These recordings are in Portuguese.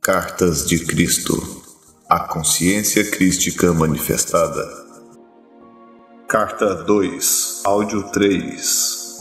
Cartas de Cristo. A consciência crística manifestada. Carta 2, áudio 3.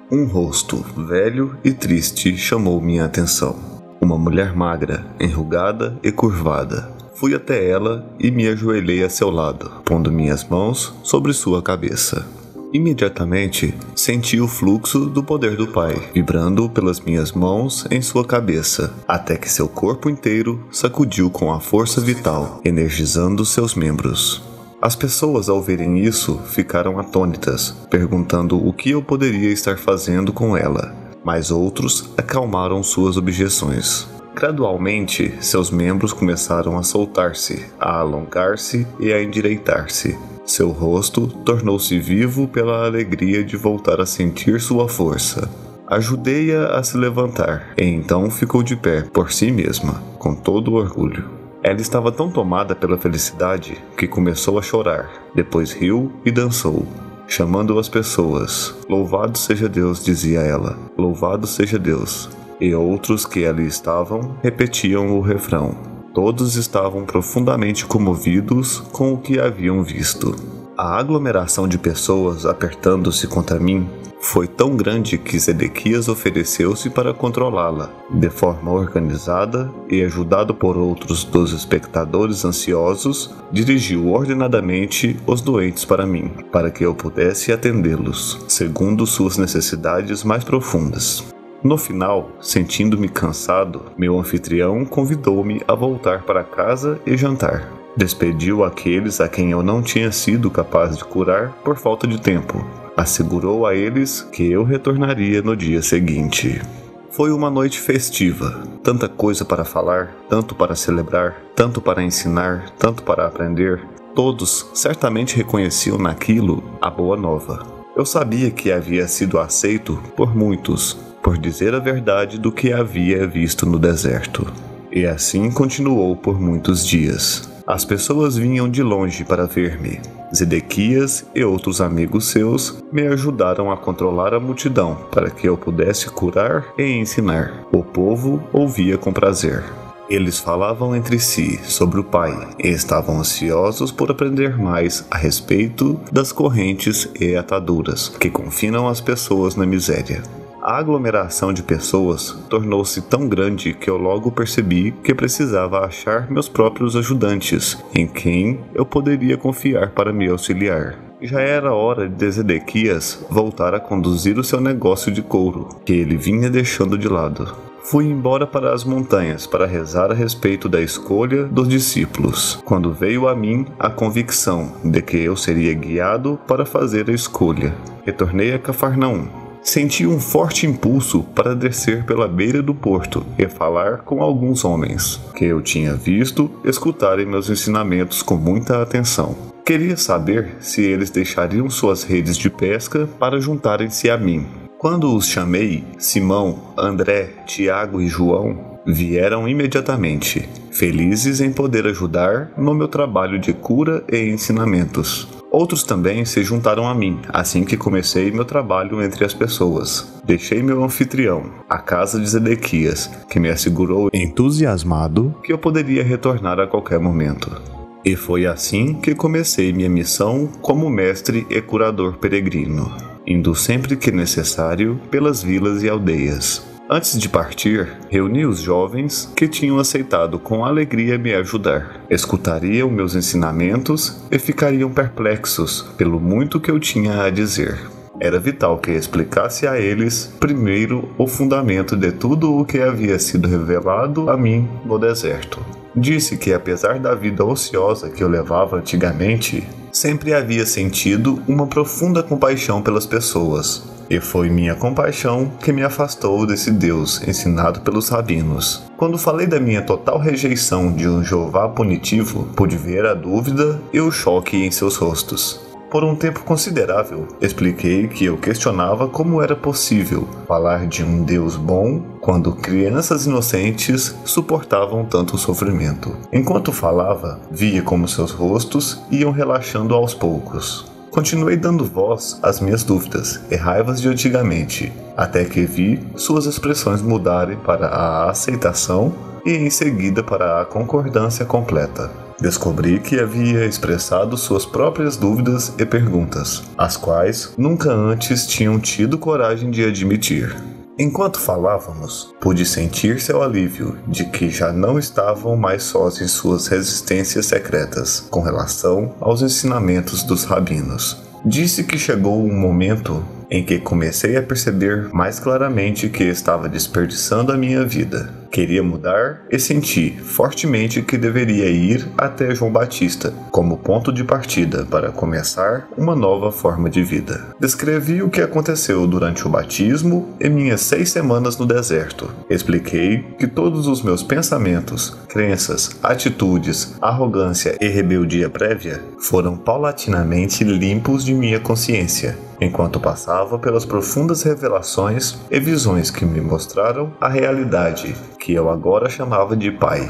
Um rosto velho e triste chamou minha atenção. Uma mulher magra, enrugada e curvada. Fui até ela e me ajoelhei a seu lado, pondo minhas mãos sobre sua cabeça. Imediatamente, senti o fluxo do poder do Pai, vibrando pelas minhas mãos em sua cabeça, até que seu corpo inteiro sacudiu com a força vital, energizando seus membros. As pessoas, ao verem isso, ficaram atônitas, perguntando o que eu poderia estar fazendo com ela, mas outros acalmaram suas objeções. Gradualmente, seus membros começaram a soltar-se, a alongar-se e a endireitar-se. Seu rosto tornou-se vivo pela alegria de voltar a sentir sua força. Ajudei-a a se levantar, e então ficou de pé por si mesma, com todo o orgulho. Ela estava tão tomada pela felicidade que começou a chorar, depois riu e dançou, chamando as pessoas. "Louvado seja Deus", dizia ela, "louvado seja Deus". E outros que ali estavam repetiam o refrão. Todos estavam profundamente comovidos com o que haviam visto. A aglomeração de pessoas apertando-se contra mim foi tão grande que Zedequias ofereceu-se para controlá-la, de forma organizada e ajudado por outros dos espectadores ansiosos, dirigiu ordenadamente os doentes para mim, para que eu pudesse atendê-los, segundo suas necessidades mais profundas. No final, sentindo-me cansado, meu anfitrião convidou-me a voltar para casa e jantar. Despediu aqueles a quem eu não tinha sido capaz de curar por falta de tempo. Assegurou a eles que eu retornaria no dia seguinte. Foi uma noite festiva. Tanta coisa para falar, tanto para celebrar, tanto para ensinar, tanto para aprender. Todos certamente reconheciam naquilo a boa nova. Eu sabia que havia sido aceito por muitos, por dizer a verdade do que havia visto no deserto. E assim continuou por muitos dias. As pessoas vinham de longe para ver-me. Zedequias e outros amigos seus me ajudaram a controlar a multidão para que eu pudesse curar e ensinar. O povo ouvia com prazer. Eles falavam entre si sobre o Pai e estavam ansiosos por aprender mais a respeito das correntes e ataduras que confinam as pessoas na miséria. A aglomeração de pessoas tornou-se tão grande que eu logo percebi que precisava achar meus próprios ajudantes, em quem eu poderia confiar para me auxiliar. Já era hora de Zedequias voltar a conduzir o seu negócio de couro, que ele vinha deixando de lado. Fui embora para as montanhas para rezar a respeito da escolha dos discípulos, quando veio a mim a convicção de que eu seria guiado para fazer a escolha. Retornei a Cafarnaum. Senti um forte impulso para descer pela beira do porto e falar com alguns homens, que eu tinha visto escutarem meus ensinamentos com muita atenção. Queria saber se eles deixariam suas redes de pesca para juntarem-se a mim. Quando os chamei, Simão, André, Tiago e João vieram imediatamente, felizes em poder ajudar no meu trabalho de cura e ensinamentos. Outros também se juntaram a mim, assim que comecei meu trabalho entre as pessoas. Deixei meu anfitrião, a casa de Zedequias, que me assegurou, entusiasmado, que eu poderia retornar a qualquer momento. E foi assim que comecei minha missão como mestre e curador peregrino, indo sempre que necessário pelas vilas e aldeias. Antes de partir, reuni os jovens que tinham aceitado com alegria me ajudar. Escutariam meus ensinamentos e ficariam perplexos pelo muito que eu tinha a dizer. Era vital que explicasse a eles, primeiro, o fundamento de tudo o que havia sido revelado a mim no deserto. Disse que, apesar da vida ociosa que eu levava antigamente, sempre havia sentido uma profunda compaixão pelas pessoas. E foi minha compaixão que me afastou desse Deus ensinado pelos rabinos. Quando falei da minha total rejeição de um Jeová punitivo, pude ver a dúvida e o choque em seus rostos. Por um tempo considerável, expliquei que eu questionava como era possível falar de um Deus bom quando crianças inocentes suportavam tanto sofrimento. Enquanto falava, via como seus rostos iam relaxando aos poucos. Continuei dando voz às minhas dúvidas e raivas de antigamente, até que vi suas expressões mudarem para a aceitação e em seguida para a concordância completa. Descobri que havia expressado suas próprias dúvidas e perguntas, as quais nunca antes tinham tido coragem de admitir. Enquanto falávamos, pude sentir seu alívio de que já não estavam mais sós em suas resistências secretas com relação aos ensinamentos dos rabinos. Disse que chegou um momento em que comecei a perceber mais claramente que estava desperdiçando a minha vida. Queria mudar e senti fortemente que deveria ir até João Batista como ponto de partida para começar uma nova forma de vida. Descrevi o que aconteceu durante o batismo e minhas 6 semanas no deserto. Expliquei que todos os meus pensamentos, crenças, atitudes, arrogância e rebeldia prévia foram paulatinamente limpos de minha consciência, enquanto passava pelas profundas revelações e visões que me mostraram a realidade que eu agora chamava de Pai.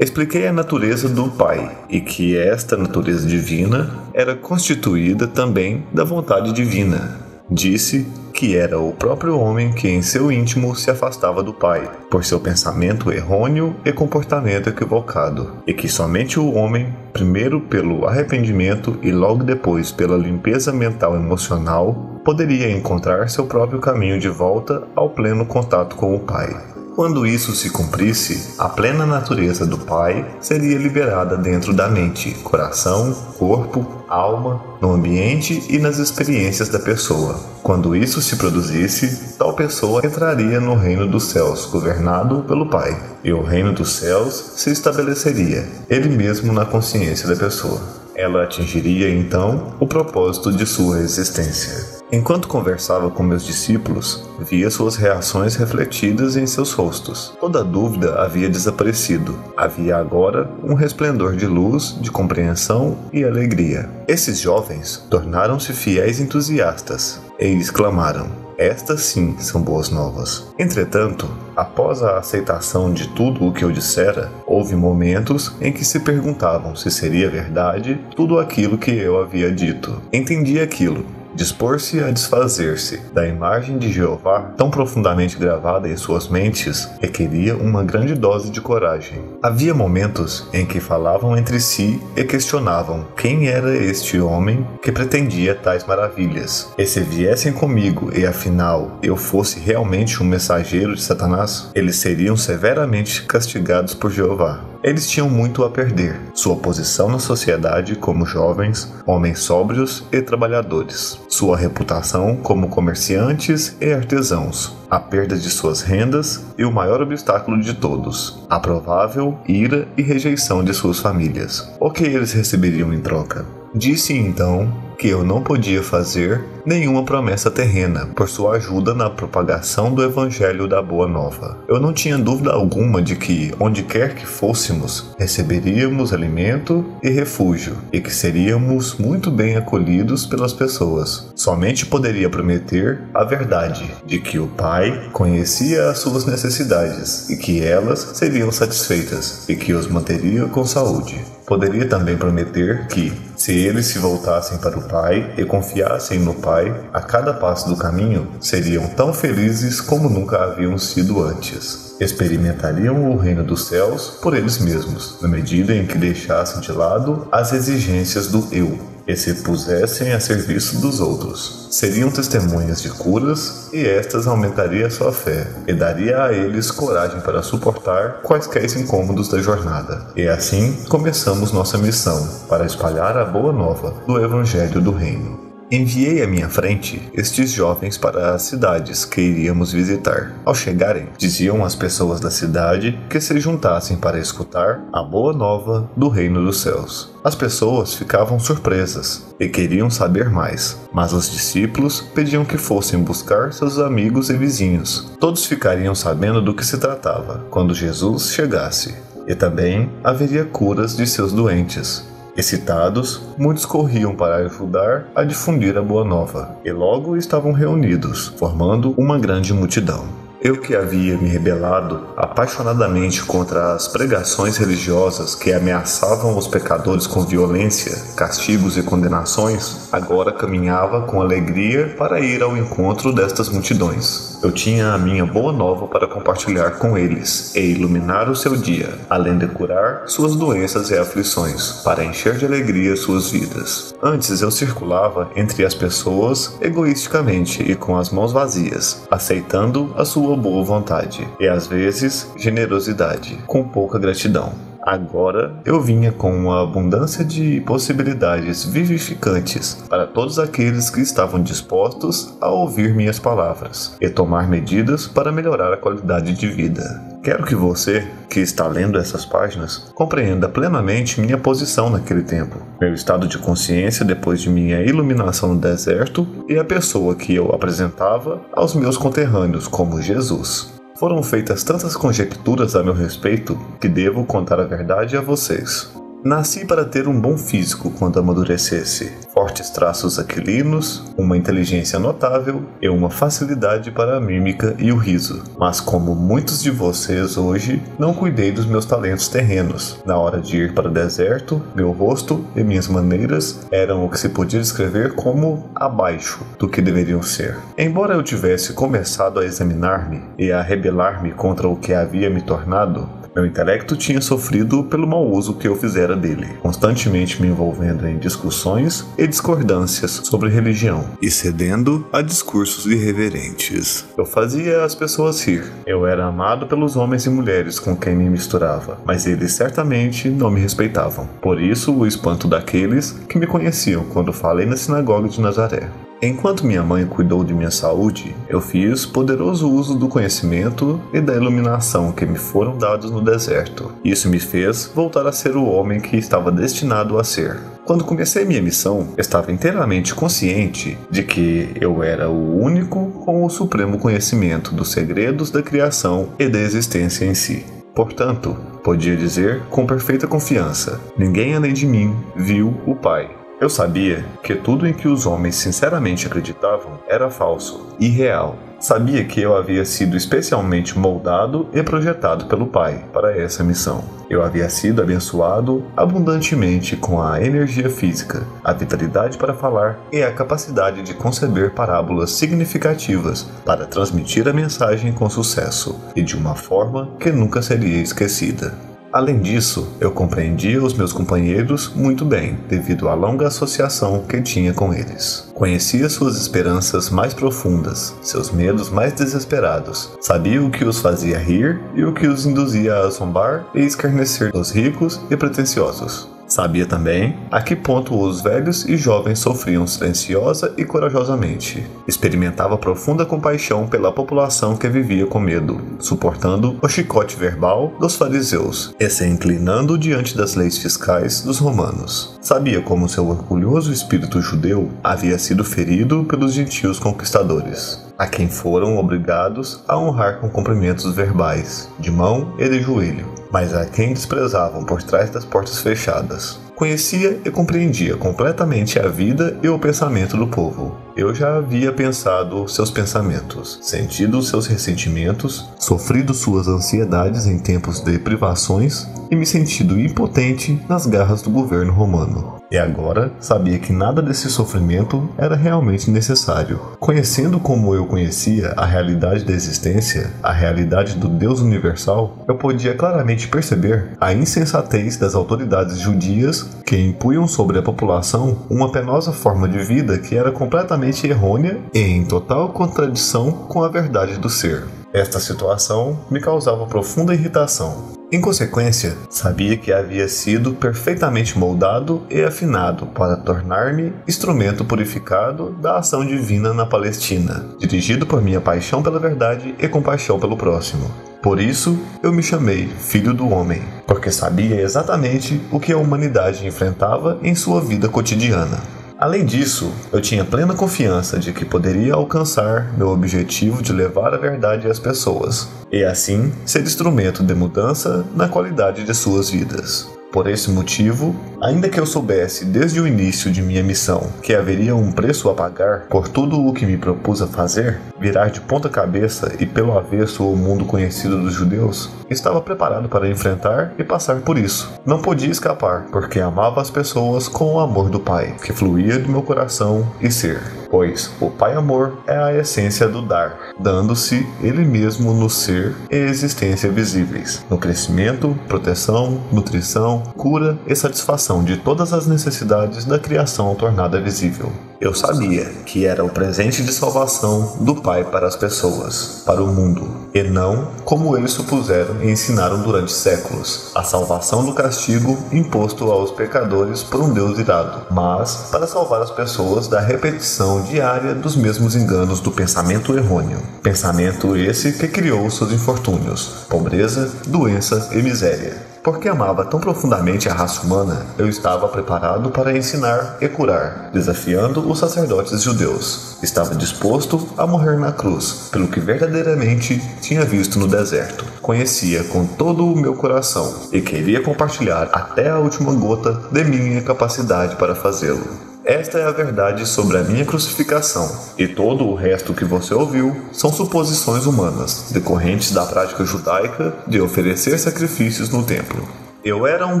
Expliquei a natureza do Pai e que esta natureza divina era constituída também da vontade divina. Disse que era o próprio homem que em seu íntimo se afastava do Pai, por seu pensamento errôneo e comportamento equivocado, e que somente o homem, primeiro pelo arrependimento e logo depois pela limpeza mental e emocional, poderia encontrar seu próprio caminho de volta ao pleno contato com o Pai. Quando isso se cumprisse, a plena natureza do Pai seria liberada dentro da mente, coração, corpo, alma, no ambiente e nas experiências da pessoa. Quando isso se produzisse, tal pessoa entraria no reino dos céus, governado pelo Pai, e o reino dos céus se estabeleceria, ele mesmo na consciência da pessoa. Ela atingiria, então, o propósito de sua existência. Enquanto conversava com meus discípulos, via suas reações refletidas em seus rostos. Toda dúvida havia desaparecido. Havia agora um resplendor de luz, de compreensão e alegria. Esses jovens tornaram-se fiéis entusiastas e exclamaram: "Estas sim são boas novas." Entretanto, após a aceitação de tudo o que eu dissera, houve momentos em que se perguntavam se seria verdade tudo aquilo que eu havia dito. Entendi aquilo. Dispor-se a desfazer-se da imagem de Jeová tão profundamente gravada em suas mentes requeria uma grande dose de coragem. Havia momentos em que falavam entre si e questionavam quem era este homem que pretendia tais maravilhas. E se viessem comigo e afinal eu fosse realmente um mensageiro de Satanás, eles seriam severamente castigados por Jeová. Eles tinham muito a perder: sua posição na sociedade como jovens, homens sóbrios e trabalhadores, sua reputação como comerciantes e artesãos, a perda de suas rendas e o maior obstáculo de todos, a provável ira e rejeição de suas famílias. O que eles receberiam em troca? Disse então que eu não podia fazer nenhuma promessa terrena por sua ajuda na propagação do Evangelho da Boa Nova. Eu não tinha dúvida alguma de que, onde quer que fôssemos, receberíamos alimento e refúgio, e que seríamos muito bem acolhidos pelas pessoas. Somente poderia prometer a verdade de que o Pai conhecia as suas necessidades e que elas seriam satisfeitas e que os manteria com saúde. Poderia também prometer que, se eles se voltassem para o Pai e confiassem no Pai, a cada passo do caminho seriam tão felizes como nunca haviam sido antes. Experimentariam o reino dos céus por eles mesmos, na medida em que deixassem de lado as exigências do eu e se pusessem a serviço dos outros. Seriam testemunhas de curas e estas aumentariam sua fé e daria a eles coragem para suportar quaisquer incômodos da jornada. E assim começamos nossa missão para espalhar a boa nova do Evangelho do Reino. Enviei à minha frente estes jovens para as cidades que iríamos visitar. Ao chegarem, diziam às pessoas da cidade que se juntassem para escutar a boa nova do reino dos céus. As pessoas ficavam surpresas e queriam saber mais, mas os discípulos pediam que fossem buscar seus amigos e vizinhos. Todos ficariam sabendo do que se tratava quando Jesus chegasse, e também haveria curas de seus doentes. Excitados, muitos corriam para ajudar a difundir a boa nova, e logo estavam reunidos, formando uma grande multidão. Eu que havia me rebelado apaixonadamente contra as pregações religiosas que ameaçavam os pecadores com violência, castigos e condenações, Agora caminhava com alegria para ir ao encontro destas multidões. Eu tinha a minha boa nova para compartilhar com eles e iluminar o seu dia, além de curar suas doenças e aflições, para encher de alegria suas vidas. Antes eu circulava entre as pessoas egoisticamente e com as mãos vazias, aceitando a sua boa vontade e às vezes generosidade, com pouca gratidão. Agora eu vinha com uma abundância de possibilidades vivificantes para todos aqueles que estavam dispostos a ouvir minhas palavras e tomar medidas para melhorar a qualidade de vida. Quero que você, que está lendo essas páginas, compreenda plenamente minha posição naquele tempo, meu estado de consciência depois de minha iluminação no deserto e a pessoa que eu apresentava aos meus conterrâneos como Jesus. Foram feitas tantas conjecturas a meu respeito que devo contar a verdade a vocês. Nasci para ter um bom físico quando amadurecesse, fortes traços aquilinos, uma inteligência notável e uma facilidade para a mímica e o riso. Mas como muitos de vocês hoje, não cuidei dos meus talentos terrenos. Na hora de ir para o deserto, meu rosto e minhas maneiras eram o que se podia descrever como abaixo do que deveriam ser. Embora eu tivesse começado a examinar-me e a rebelar-me contra o que havia me tornado, meu intelecto tinha sofrido pelo mau uso que eu fizera dele, constantemente me envolvendo em discussões e discordâncias sobre religião, e cedendo a discursos irreverentes. Eu fazia as pessoas rir. Eu era amado pelos homens e mulheres com quem me misturava, mas eles certamente não me respeitavam. Por isso, o espanto daqueles que me conheciam quando falei na sinagoga de Nazaré. Enquanto minha mãe cuidou de minha saúde, eu fiz poderoso uso do conhecimento e da iluminação que me foram dados no deserto. Isso me fez voltar a ser o homem que estava destinado a ser. Quando comecei minha missão, estava inteiramente consciente de que eu era o único com o supremo conhecimento dos segredos da criação e da existência em si. Portanto, podia dizer com perfeita confiança: ninguém além de mim viu o Pai. Eu sabia que tudo em que os homens sinceramente acreditavam era falso, irreal. Sabia que eu havia sido especialmente moldado e projetado pelo Pai para essa missão. Eu havia sido abençoado abundantemente com a energia física, a vitalidade para falar e a capacidade de conceber parábolas significativas para transmitir a mensagem com sucesso e de uma forma que nunca seria esquecida. Além disso, eu compreendia os meus companheiros muito bem, devido à longa associação que tinha com eles. Conhecia suas esperanças mais profundas, seus medos mais desesperados. Sabia o que os fazia rir e o que os induzia a zombar e escarnecer os ricos e pretensiosos. Sabia também a que ponto os velhos e jovens sofriam silenciosa e corajosamente. Experimentava profunda compaixão pela população que vivia com medo, suportando o chicote verbal dos fariseus e se inclinando diante das leis fiscais dos romanos. Sabia como seu orgulhoso espírito judeu havia sido ferido pelos gentios conquistadores, a quem foram obrigados a honrar com cumprimentos verbais, de mão e de joelho, mas a quem desprezavam por trás das portas fechadas. Conhecia e compreendia completamente a vida e o pensamento do povo. Eu já havia pensado seus pensamentos, sentido seus ressentimentos, sofrido suas ansiedades em tempos de privações e me sentido impotente nas garras do governo romano. E agora sabia que nada desse sofrimento era realmente necessário. Conhecendo como eu conhecia a realidade da existência, a realidade do Deus universal, eu podia claramente perceber a insensatez das autoridades judias que impunham sobre a população uma penosa forma de vida que era completamente errônea e em total contradição com a verdade do ser. Esta situação me causava profunda irritação. Em consequência, sabia que havia sido perfeitamente moldado e afinado para tornar-me instrumento purificado da ação divina na Palestina, dirigido por minha paixão pela verdade e compaixão pelo próximo. Por isso, eu me chamei Filho do Homem, porque sabia exatamente o que a humanidade enfrentava em sua vida cotidiana. Além disso, eu tinha plena confiança de que poderia alcançar meu objetivo de levar a verdade às pessoas, e assim ser instrumento de mudança na qualidade de suas vidas. Por esse motivo, ainda que eu soubesse desde o início de minha missão que haveria um preço a pagar por tudo o que me propus a fazer, virar de ponta cabeça e pelo avesso o mundo conhecido dos judeus, estava preparado para enfrentar e passar por isso. Não podia escapar, porque amava as pessoas com o amor do Pai, que fluía do meu coração e ser. Pois o Pai Amor é a essência do dar, dando-se Ele mesmo no ser e existência visíveis, no crescimento, proteção, nutrição, cura e satisfação de todas as necessidades da criação tornada visível. Eu sabia que era o presente de salvação do Pai para as pessoas, para o mundo, e não como eles supuseram e ensinaram durante séculos, a salvação do castigo imposto aos pecadores por um Deus irado, mas para salvar as pessoas da repetição diária dos mesmos enganos do pensamento errôneo. Pensamento esse que criou seus infortúnios, pobreza, doença e miséria. Porque amava tão profundamente a raça humana, eu estava preparado para ensinar e curar, desafiando os sacerdotes judeus. Estava disposto a morrer na cruz, pelo que verdadeiramente tinha visto no deserto. Conhecia com todo o meu coração e queria compartilhar até a última gota de minha capacidade para fazê-lo. Esta é a verdade sobre a minha crucificação, e todo o resto que você ouviu são suposições humanas, decorrentes da prática judaica de oferecer sacrifícios no templo. Eu era um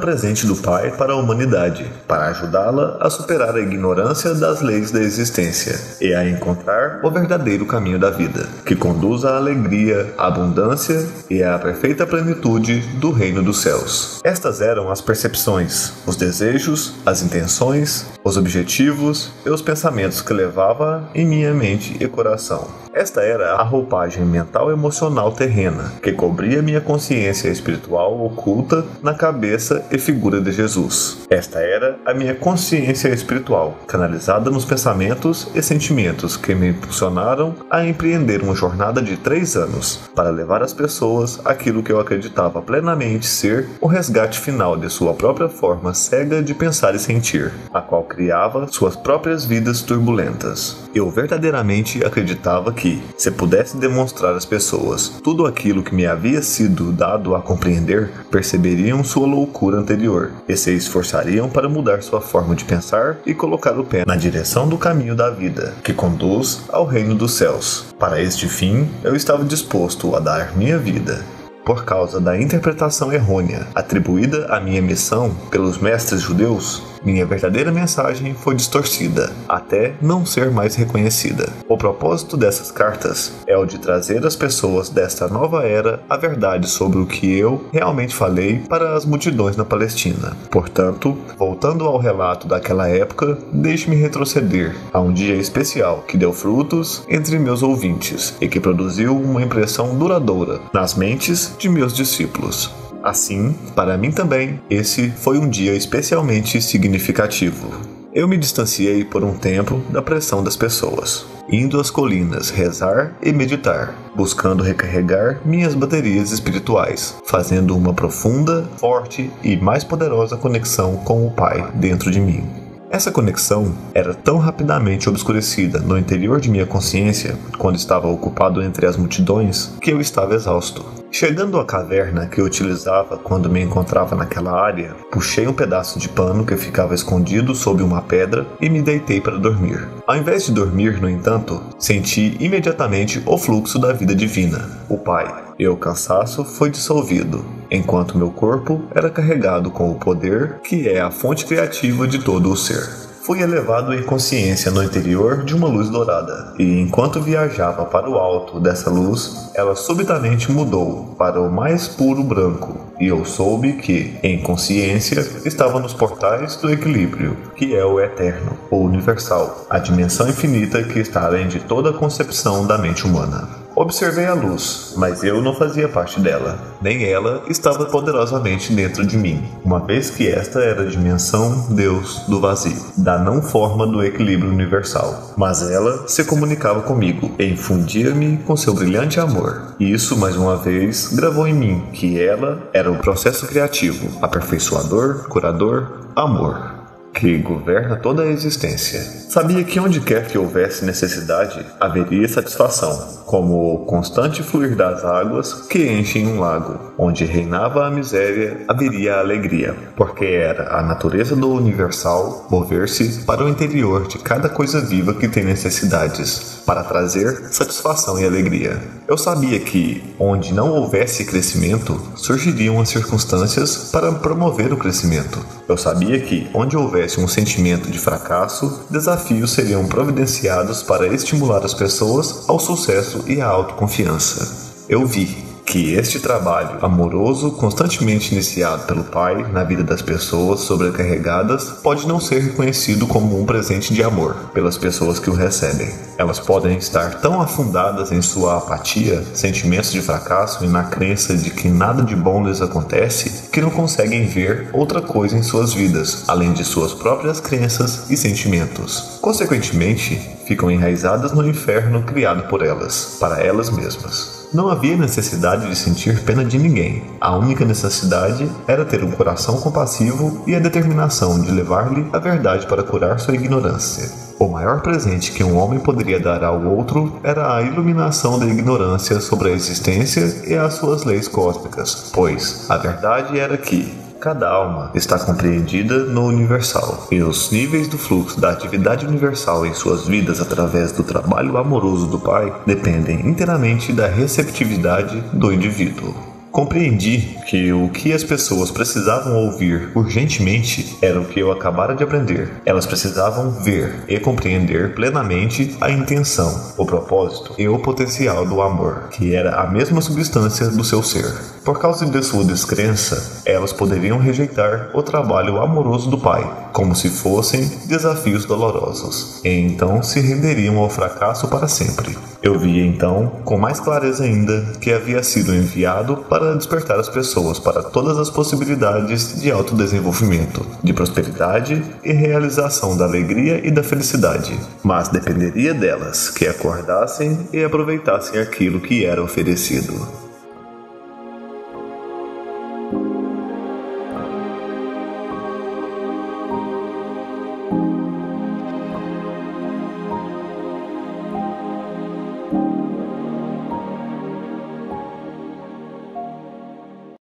presente do Pai para a humanidade, para ajudá-la a superar a ignorância das leis da existência e a encontrar o verdadeiro caminho da vida, que conduz à alegria, à abundância e à perfeita plenitude do reino dos céus. Estas eram as percepções, os desejos, as intenções, os objetivos e os pensamentos que levava em minha mente e coração. Esta era a roupagem mental e emocional terrena, que cobria minha consciência espiritual oculta na cabeça e figura de Jesus. Esta era a minha consciência espiritual, canalizada nos pensamentos e sentimentos que me impulsionaram a empreender uma jornada de 3 anos, para levar às pessoas aquilo que eu acreditava plenamente ser o resgate final de sua própria forma cega de pensar e sentir, a qual criava suas próprias vidas turbulentas. Eu verdadeiramente acreditava que, se pudesse demonstrar às pessoas tudo aquilo que me havia sido dado a compreender, perceberiam sua loucura anterior e se esforçariam para mudar sua forma de pensar e colocar o pé na direção do caminho da vida, que conduz ao reino dos céus. Para este fim, eu estava disposto a dar minha vida. Por causa da interpretação errônea atribuída à minha missão pelos mestres judeus, minha verdadeira mensagem foi distorcida, até não ser mais reconhecida. O propósito dessas cartas é o de trazer às pessoas desta nova era a verdade sobre o que eu realmente falei para as multidões na Palestina. Portanto, voltando ao relato daquela época, deixe-me retroceder a um dia especial que deu frutos entre meus ouvintes e que produziu uma impressão duradoura nas mentes de meus discípulos. Assim, para mim também, esse foi um dia especialmente significativo. Eu me distanciei por um tempo da pressão das pessoas, indo às colinas rezar e meditar, buscando recarregar minhas baterias espirituais, fazendo uma profunda, forte e mais poderosa conexão com o Pai dentro de mim. Essa conexão era tão rapidamente obscurecida no interior de minha consciência, quando estava ocupado entre as multidões, que eu estava exausto. Chegando à caverna que eu utilizava quando me encontrava naquela área, puxei um pedaço de pano que ficava escondido sob uma pedra e me deitei para dormir. Ao invés de dormir, no entanto, senti imediatamente o fluxo da vida divina, o Pai, e o cansaço foi dissolvido, enquanto meu corpo era carregado com o poder que é a fonte criativa de todo o ser. Fui elevado em consciência no interior de uma luz dourada, e enquanto viajava para o alto dessa luz, ela subitamente mudou para o mais puro branco, e eu soube que, em consciência, estava nos portais do equilíbrio, que é o eterno, o universal, a dimensão infinita que está além de toda a concepção da mente humana. Observei a luz, mas eu não fazia parte dela, nem ela estava poderosamente dentro de mim, uma vez que esta era a dimensão Deus do vazio, da não forma do equilíbrio universal. Mas ela se comunicava comigo e infundia-me com seu brilhante amor. E isso, mais uma vez, gravou em mim que ela era o processo criativo, aperfeiçoador, curador, amor, que governa toda a existência. Sabia que onde quer que houvesse necessidade, haveria satisfação. como o constante fluir das águas que enchem um lago. Onde reinava a miséria, haveria a alegria, porque era a natureza do universal mover-se para o interior de cada coisa viva que tem necessidades, para trazer satisfação e alegria. Eu sabia que, onde não houvesse crescimento, surgiriam as circunstâncias para promover o crescimento. Eu sabia que, onde houvesse um sentimento de fracasso, desafios seriam providenciados para estimular as pessoas ao sucesso e à autoconfiança. Eu vi que este trabalho amoroso, constantemente iniciado pelo Pai na vida das pessoas sobrecarregadas, pode não ser reconhecido como um presente de amor pelas pessoas que o recebem. Elas podem estar tão afundadas em sua apatia, sentimentos de fracasso e na crença de que nada de bom lhes acontece, que não conseguem ver outra coisa em suas vidas, além de suas próprias crenças e sentimentos. Consequentemente, ficam enraizadas no inferno criado por elas, para elas mesmas. Não havia necessidade de sentir pena de ninguém. A única necessidade era ter um coração compassivo e a determinação de levar-lhe a verdade para curar sua ignorância. O maior presente que um homem poderia dar ao outro era a iluminação da ignorância sobre a existência e as suas leis cósmicas, pois a verdade era que cada alma está compreendida no universal, e os níveis do fluxo da atividade universal em suas vidas através do trabalho amoroso do Pai dependem inteiramente da receptividade do indivíduo. Compreendi que o que as pessoas precisavam ouvir urgentemente era o que eu acabara de aprender. Elas precisavam ver e compreender plenamente a intenção, o propósito e o potencial do amor, que era a mesma substância do seu ser. Por causa de sua descrença, elas poderiam rejeitar o trabalho amoroso do Pai, como se fossem desafios dolorosos, e então se renderiam ao fracasso para sempre. Eu via então, com mais clareza ainda, que havia sido enviado para despertar as pessoas para todas as possibilidades de autodesenvolvimento, de prosperidade e realização da alegria e da felicidade. Mas dependeria delas que acordassem e aproveitassem aquilo que era oferecido.